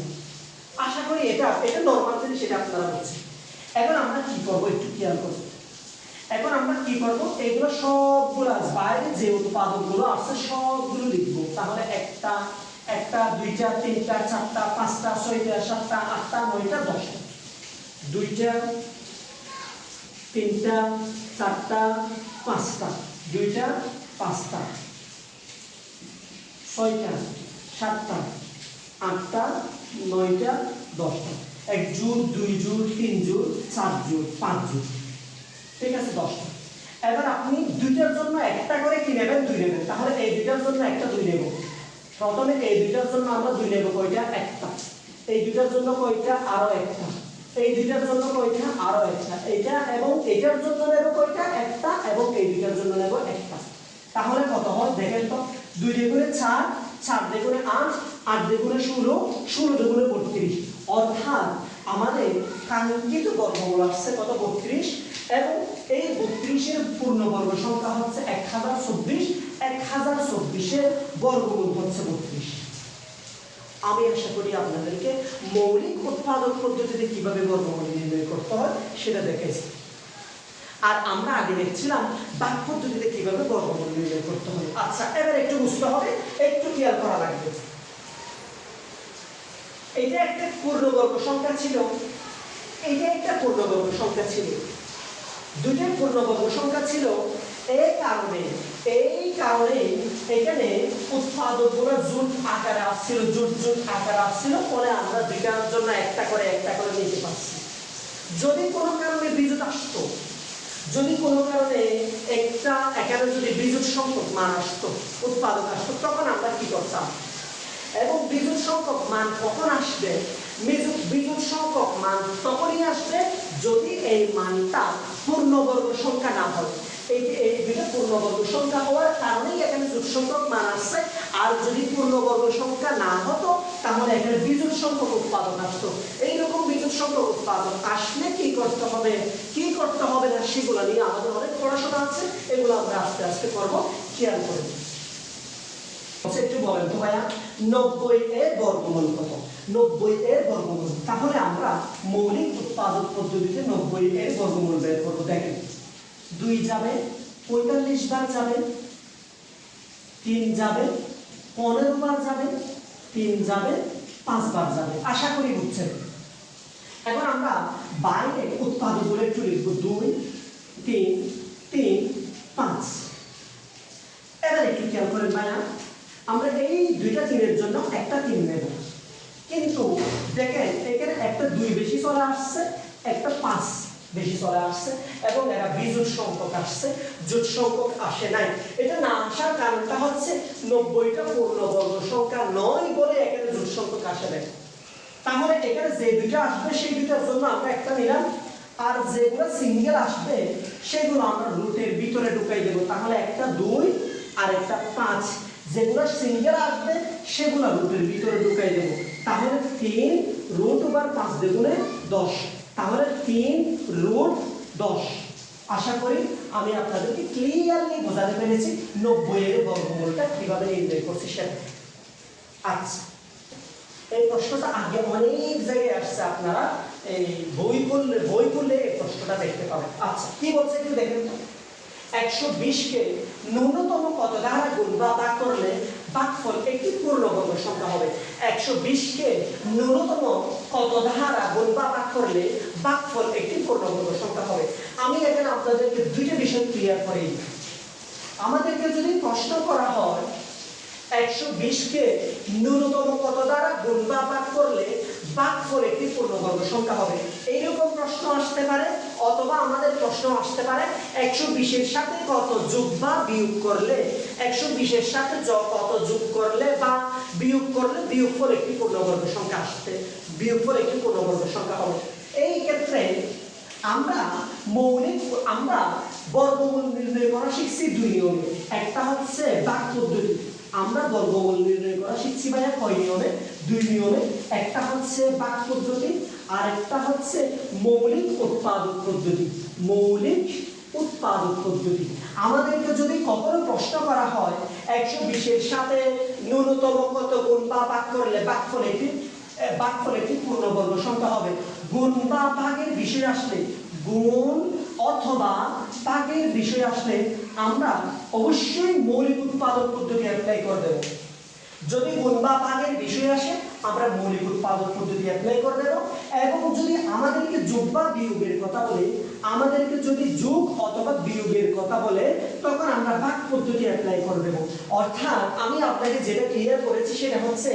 আশা করি এটা নরমাল জিনিস, সেটা আপনারা বুঝছেন। এখন আমরা কি করব একটু খেয়াল করুন। এখন আমরা কি করব? এগুলো সবগুলো বাইরে যে উৎপাদকগুলো আছে সবগুলো লিখব। তাহলে একটা 2টা 3টা 4টা 5টা 6টা 7টা 8টা 9টা 10টা, 2টা 3টা 4টা 5টা, 2টা 5টা 6টা 7টা 8টা 9টা 10টা, 1 জোড় 2 জোড় 3 জোড় 4 জোড় 5 জোড়, ঠিক আছে 10টা। এবার আপনি 2টার জন্য একটা করে কি নেবেন? 2 নেবেন। তাহলে এই 2টার জন্য একটা 2 নেব। প্রথমে এই 2টার জন্য আমরা 2 নেব, কয়টা? একটা। এই 2টার জন্য কয়টা? আরো একটা। এই 2টার জন্য কয়টা? আরো একটা। এইটা এবং এইটার জন্য নেব কয়টা? একটা, এবং এই 2টার জন্য নেব একটা। তাহলে কত হয় দেখেন তো? 2 দ্বিগুণে 4, 4 দ্বিগুণে 8, 8 দ্বিগুণে 16, 16 দ্বিগুণে 32। অর্থাৎ আমাদের কাঙ্ক্ষিত বর্গমূল আসছে কত? 32। এবং এই 32-এর পূর্ণবর্গ সংখ্যা হচ্ছে 1024। 1024-এর বর্গমূল হচ্ছে 32। আমি আশা করি আপনাদেরকে মৌলিক উৎপাদক পদ্ধতিতে কিভাবে বর্গমূল নির্ণয় করতে হয় সেটা দেখাইছি। আর আমরা আগে দেখছিলাম ভাগ পদ্ধতিতে কিভাবে বর্গমূল নির্ণয় করতে হয়। আচ্ছা, এবার একটু বুঝতে হবে, একটু খেয়াল করা লাগবে। এটা একটা পূর্ণবর্গ সংখ্যা ছিল, এটা একটা পূর্ণবর্গ সংখ্যা ছিল, দুটো পূর্ণবর্গ সংখ্যা ছিল। এই কারণে এখানে উৎপাদকগুলো জোট আকারে আসছিল, জোট আকারে আসছিল। ফলে আমরা দুইটার জন্য একটা করে নিতে পারছি। যদি কোনো কারণে বিজোট আসতো, যদি কোনো কারণে এখানে যদি বিজোট সংখ্যক মান আসতো, উৎপাদক আসতো, তখন আমরা কি করতাম? এবং বিজোট সংখ্যক মান কখন আসবে? বিজোট সংখ্যক মান তখনই আসবে যদি এই মানটা পূর্ণবর্গ সংখ্যা না হয়। এই দুটো পূর্ণবর্গ সংখ্যা হওয়ার কারণেই এখানে জোট সংখ্যক মান আসছে। আর যদি পূর্ণবর্গ সংখ্যা না হতো তাহলে এখানে বিজোড় সংখ্যক উৎপাদক আসতো। এইরকম বিজোড় সংখ্যক উৎপাদক আসলে কি করতে হবে না সেগুলো নিয়ে আমাদের অনেক পড়াশোনা আছে, এগুলো আমরা আস্তে আস্তে করবো, খেয়াল করে। একটু বলেন তো ভাইয়া 90 এর বর্গমূল কত? 90 এর বর্গমূল, তাহলে আমরা মৌলিক উৎপাদক পদ্ধতিতে 90 এর বর্গমূল বের করবো। দেখেন 2 যাবে 45 বার যাবে, 3 যাবে 15 বার যাবে, 3 যাবে 5 বার যাবে। আশা করি বুঝছেন। এখন আমরা বাইরে উৎপাদকগুলো একটু লিখবো 2 3 3 5। এবার একটু খেয়াল করেন ভাইয়া, আমরা এই দুইটা 3 জন্য একটা 3 নেব, কিন্তু দেখেন এখানে একটা 2 বেশি চলে আসছে, একটা 5 বেশি চলে আসছে, এবং এরা বিজোড় সংখ্যক আসছে, জোড় সংখ্যক আসে নাই। এটা না আসার কারণটা হচ্ছে 90টা পূর্ণবর্গ সংখ্যা নয় বলে এখানে জোড় সংখ্যক আসে নাই। তাহলে এখানে যে দুইটা আসবে সেই দুইটার জন্য আমরা একটা নিলাম, আর যেগুলো সিঙ্গেল আসবে সেগুলো আমরা রুটের ভিতরে ঢুকাই দেব। তাহলে একটা 2 আর একটা 5, যেগুলো সিঙ্গেল আসবে সেগুলো রুটের ভিতরে ঢুকাই দেব। তাহলে 3 রুট ওভার 5 দ্বিগুণে 10, তাহলে 3 রুট 10। আশা করি আমি আপনাদেরকে ক্লিয়ারলি বোঝাতে পেরেছি 90 এর বর্গমূলটা কিভাবে নির্ণয় করছি সেটা। আচ্ছা, এই প্রশ্নটা আগে অনেক জায়গায় আসছে, আপনারা এই বই পড়লে এই প্রশ্নটা দেখতে পাবেন। আচ্ছা, কি বলছে একটু দেখেন তো। 120 কে ন্যূনতম কত দ্বারা গুণ বা ভাগ করলে ভাগফল একটি পূর্ণবর্গ সংখ্যা হবে? 120 কে ন্যূনতম কত দ্বারা গুণ বা ভাগ করলে ভাগফল একটি পূর্ণবর্গ সংখ্যা হবে? আমি এখানে আপনাদেরকে দুইটা বিষয় ক্লিয়ার করে দিই। আমাদেরকে যদি প্রশ্ন করা হয় 120 কে ন্যূনতম কত দ্বারা গুণ বা ভাগ করলে ভাগফল একটি পূর্ণবর্গ সংখ্যা হবে, এইরকম প্রশ্ন আসতে পারে। অথবা আমাদের প্রশ্ন আসতে পারে 120 এর সাথে কত যোগ বা বিয়োগ করলে, 120 এর সাথে কত যোগ করলে বা বিয়োগ করলে বিয়োগফল একটি পূর্ণবর্গ সংখ্যা আসবে, বিয়োগফল একটি পূর্ণবর্গ সংখ্যা হবে। এই ক্ষেত্রে আমরা বর্গমূল নির্ণয় করা শিখছি 2 নিয়মে। একটা হচ্ছে ভাগ পদ্ধতি, আমরা বর্গমূল নির্ণয় করা শিখছি ভাইয়া কয় নিয়মে? 2 নিয়মে। একটা হচ্ছে ভাগ পদ্ধতি, আর একটা হচ্ছে মৌলিক উৎপাদক পদ্ধতি। মৌলিক উৎপাদক পদ্ধতি। আমাদেরকে যদি কখনো প্রশ্ন করা হয় 120 এর সাথে ন্যূনতম কত গুণ বা ভাগ করলে ভাগফল একটি পূর্ণবর্গ সংখ্যা হবে, গুণ বা ভাগের বিষয় আসলে, গুণ অথবা ভাগের বিষয় আসলে আমরা অবশ্যই মৌলিক উৎপাদক পদ্ধতি অ্যাপ্লাই করে দেব। যদি গুণ বা ভাগের বিষয় আসে আমরা মৌলিক উৎপাদক পদ্ধতি অ্যাপ্লাই করে দেব। এবং যদি আমাদেরকে যোগ বা বিয়োগের কথা বলে, যোগ অথবা বিয়োগের কথা বলে, তখন আমরা ভাগ পদ্ধতি অ্যাপ্লাই করে দেব। অর্থাৎ আমি আপনাকে যেটা ক্লিয়ার করেছি সেটা হচ্ছে,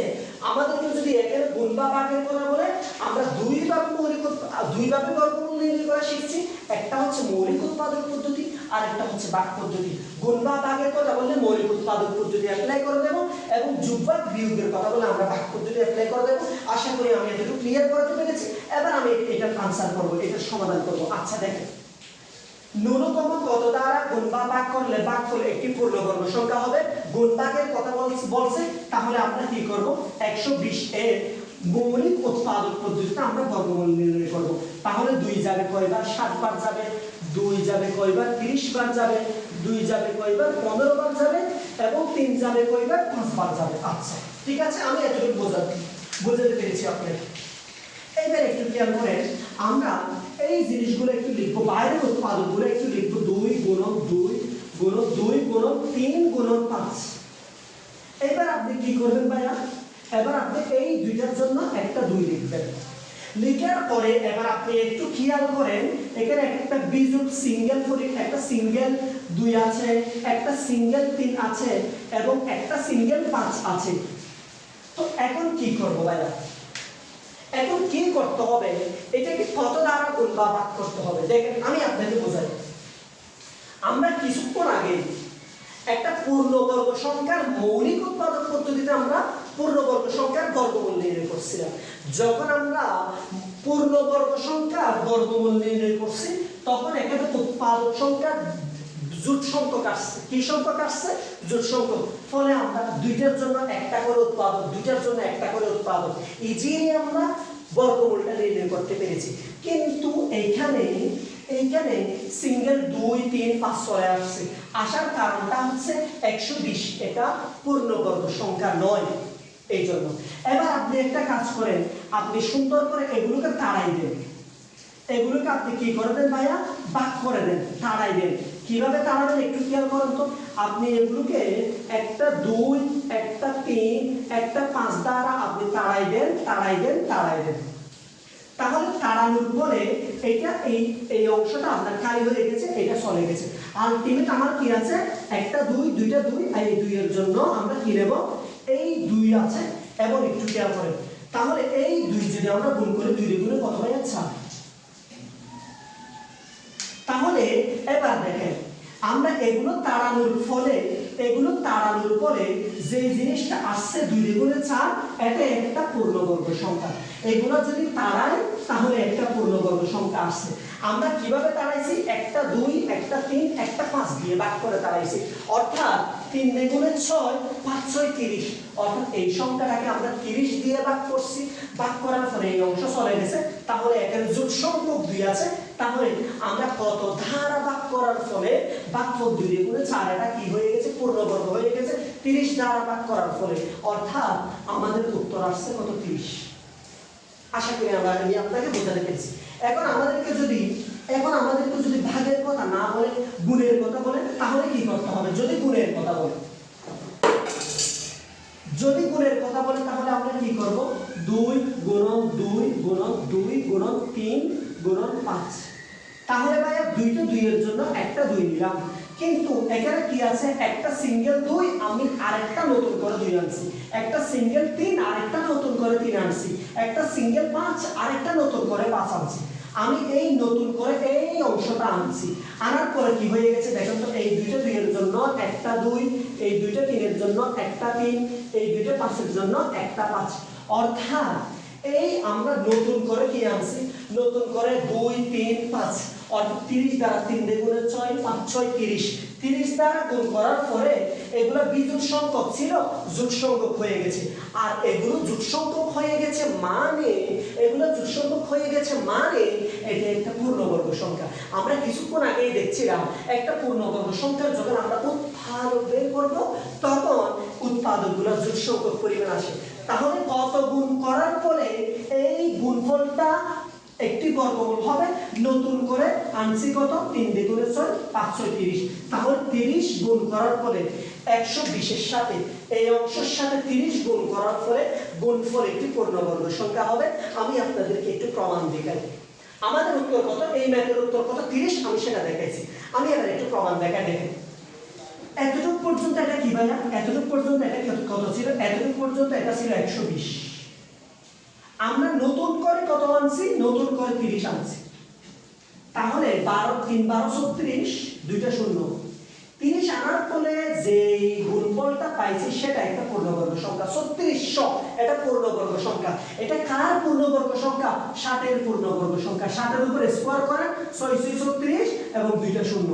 আমাদেরকে যদি একের গুণ বা ভাগের কথা বলে আমরা দুই ভাবে বর্গমূল নির্ণয় করা শিখছি। একটা হচ্ছে মৌলিক উৎপাদক পদ্ধতি, আর একটা হচ্ছে ভাগ পদ্ধতি। গুণ বা ভাগের কথা বললে মৌলিক উৎপাদক পদ্ধতি অ্যাপ্লাই করে দেব, এবং যোগ বা বিয়োগের কথা বলে আমরা ভাগ পদ্ধতি অ্যাপ্লাই করে দেব। আশা করি আমি এতটুকু ক্লিয়ার করতে পেরেছি। এবার আমি এটার আনসার করব, এটার সমাধান করব। আচ্ছা দেখেন, ন্যূনতম কত দ্বারা গুণ বা ভাগ করলে ভাগফল একটি পূর্ণবর্গ সংখ্যা হবে, গুণ ভাগের কথা বলছে। তাহলে আমরা কি করব? 120 এর মৌলিক উৎপাদক পদ্ধতিতে আমরা বর্গমূল নির্ণয় করব। তাহলে 2 যাবে কয়বার? 7 বার যাবে। 2 যাবে কয়বার? 30 বার যাবে। 2 যাবে কয়বার? 15 বার যাবে। এবং 3 যাবে কয়বার? 5 বার যাবে। আচ্ছা ঠিক আছে, আমি এতটুকু বোঝাতে পেরেছি আপনাকে। এবার একটু খেয়াল করেন, আমরা এই জিনিসগুলো একটু লিখবো, বাইরের উৎপাদকগুলো একটু লিখবো। 2 গুণন 2 গুণন 2 গুণন 3 গুণন 5। এবার আপনি কি করবেন ভাইয়া? এবার আপনি এই দুইটার জন্য একটা 2 লিখবেন। লিখার পরে এবার আপনি একটু খেয়াল করেন, এখানে একটা বিজোড় সিঙ্গেল 2 আছে, একটা সিঙ্গেল 3 আছে, এবং একটা সিঙ্গেল 5 আছে। তো এখন কি করব ভাইয়া? এখন কি করতে হবে? এটাকে কত দ্বারা গুণ বা ভাগ করতে হবে। দেখেন আমি আপনাকে বোঝাই। আমরা কিছুক্ষণ আগে একটা পূর্ণবর্গ সংখ্যার মৌলিক উৎপাদক পদ্ধতিতে আমরা পূর্ণবর্গ সংখ্যার বর্গমূল নির্ণয় করছিলাম। যখন আমরা পূর্ণবর্গ সংখ্যার বর্গমূল নির্ণয় করছি, তখন এখানে উৎপাদক সংখ্যা জোট সংখ্যক আসছে। কি সংখ্যক আসছে? জোট সংখ্যক। ফলে আমরা দুইটার জন্য একটা করে উৎপাদক, দুইটার জন্য একটা করে উৎপাদক, ইজিলি আমরা বর্গমূলটা নির্ণয় করতে পেরেছি। কিন্তু এইখানে সিঙ্গেল 2 3 5 চলে আসছে। আসার কারণটা হচ্ছে 120, এটা পূর্ণবর্গ সংখ্যা নয়, এই জন্য। এবার আপনি একটা কাজ করেন, আপনি সুন্দর করে এগুলোকে তাড়াই দেন। এগুলোকে আপনি কি করে দেন ভাইয়া? ভাগ করে দেন, তাড়াই দেন। কিভাবে তাড়াবেন একটু খেয়াল করেন তো। আপনি এগুলোকে একটা 2, একটা 3, একটা 5 দ্বারা আপনি তাড়াই দেন। তাহলে তাড়ানোর পরে এটা এই অংশটা আপনার খালি হয়ে গেছে, এটা চলে গেছে। আলটিমেট আমার কি আছে? একটা 2, দুইটা 2, আর এই 2 এর জন্য আমরা কি নেব? এই 2 আছে। এবং একটু খেয়াল করেন, তাহলে এই 2 যদি আমরা গুণ করি, 2 দিয়ে গুণে কত হয়? 4। তাহলে এবার দেখেন, আমরা এগুলো তাড়ানোর পরে যে জিনিসটা আসছে 2 দ্বিগুণে 4, এটা একটা পূর্ণবর্গ সংখ্যা। এগুলো যদি তাড়াই তাহলে একটা পূর্ণবর্গ সংখ্যা আসছে। আমরা কিভাবে তাড়াইছি? একটা 2, একটা 3, একটা 5 দিয়ে ভাগ করে তাড়াইছি। অর্থাৎ 3 দ্বিগুণে 6, 5 6 30। অর্থাৎ এই সংখ্যাটাকে আমরা 30 দিয়ে ভাগ করছি। ভাগ করার পরে এই অংশ চলে গেছে। তাহলে এখানে জোট সংখ্যক 2 আছে। তাহলে আমরা কত ধারা ভাগ করার ফলে ভাগফল 2 দ্বিগুণে 4, এটা কি হয়ে গেছে? পূর্ণবর্গ হয়ে গেছে 30 দ্বারা ভাগ করার ফলে। অর্থাৎ আমাদের উত্তর আসছে কত? 30। আশা করি আমি আপনাকে বোঝাতে পেরেছি। এখন আমাদেরকে যদি ভাগের কথা না বলে গুণের কথা বলে, তাহলে কি করতে হবে? যদি গুণের কথা বলে তাহলে আমরা কি করব? 2 গুণন 2 গুণন 2 গুণন 3 গুণন 5। তাহলে ভাইয়া 2টা 2 এর জন্য একটা 2 নিলাম। কিন্তু এখানে কি আছে? একটা সিঙ্গেল 2, আমি আরেকটা নতুন করে 2 আনছি। একটা সিঙ্গেল 3, আরেকটা নতুন করে 3 আনছি। একটা সিঙ্গেল 5, আরেকটা নতুন করে 5 আনছি। আমি এই নতুন করে এই অংশটা আনছি। আনার পরে কি হয়ে গেছে দেখেন তো? এই 2টা 2 এর জন্য একটা 2, এই 2টা 3 এর জন্য একটা 3, এই 2টা 5 এর জন্য একটা 5। অর্থাৎ এই আমরা নতুন করে কি আনছি? নতুন করে 2 3 5, অর্থাৎ 30 দ্বারা 3 দ্বিগুণে 6, 5 6 30। 30 দ্বারা গুণ করার পরে এগুলো বিজোড় সংখ্যক ছিল, জোট সংখ্যক হয়ে গেছে। আর এগুলো জোট সংখ্যক হয়ে গেছে মানে এটা একটা পূর্ণবর্গ সংখ্যা। আমরা কিছুক্ষণ আগেই দেখছিলাম, একটা পূর্ণবর্গ সংখ্যার যখন আমরা উৎপাদক বের করব, তখন উৎপাদকগুলো জোট সংখ্যক পরিমাণ আসে। তাহলে কত গুণ করার পরে এই গুণফলটা একটি বর্গমূল হবে। নতুন করে আনছি কত? 3 দ্বিগুণে 6, 5 6 30। তাহলে 30 গুণ করার পরে 120 এর সাথে এই অংশের সাথে 30 গুণ করার পরে গুণফল একটি পূর্ণবর্গ সংখ্যা হবে। আমি আপনাদেরকে একটু প্রমাণ দেখাই। আমাদের উত্তর কত? এই ম্যাথের উত্তর কত? 30। আমি সেটা দেখাইছি। আমি এবার একটু প্রমাণ দেখাই। দেখেন, এতটুকু পর্যন্ত এটা কি ভাইয়া? এতটুকু পর্যন্ত এটা কত ছিল? এতটুকু পর্যন্ত এটা ছিল 120। আমরা নতুন করে কত আনছি? নতুন করে 30 আনছি। তাহলে 12 3 12 36, দুইটা শূন্য। 30 আনার ফলে যে গুণফলটা পাইছি সেটা একটা পূর্ণবর্গ সংখ্যা। 3600 এটা পূর্ণবর্গ সংখ্যা। এটা কার পূর্ণবর্গ সংখ্যা? 60 এর পূর্ণবর্গ সংখ্যা। 60 এর উপর স্কয়ার করেন, 6 6 36 এবং দুইটা শূন্য।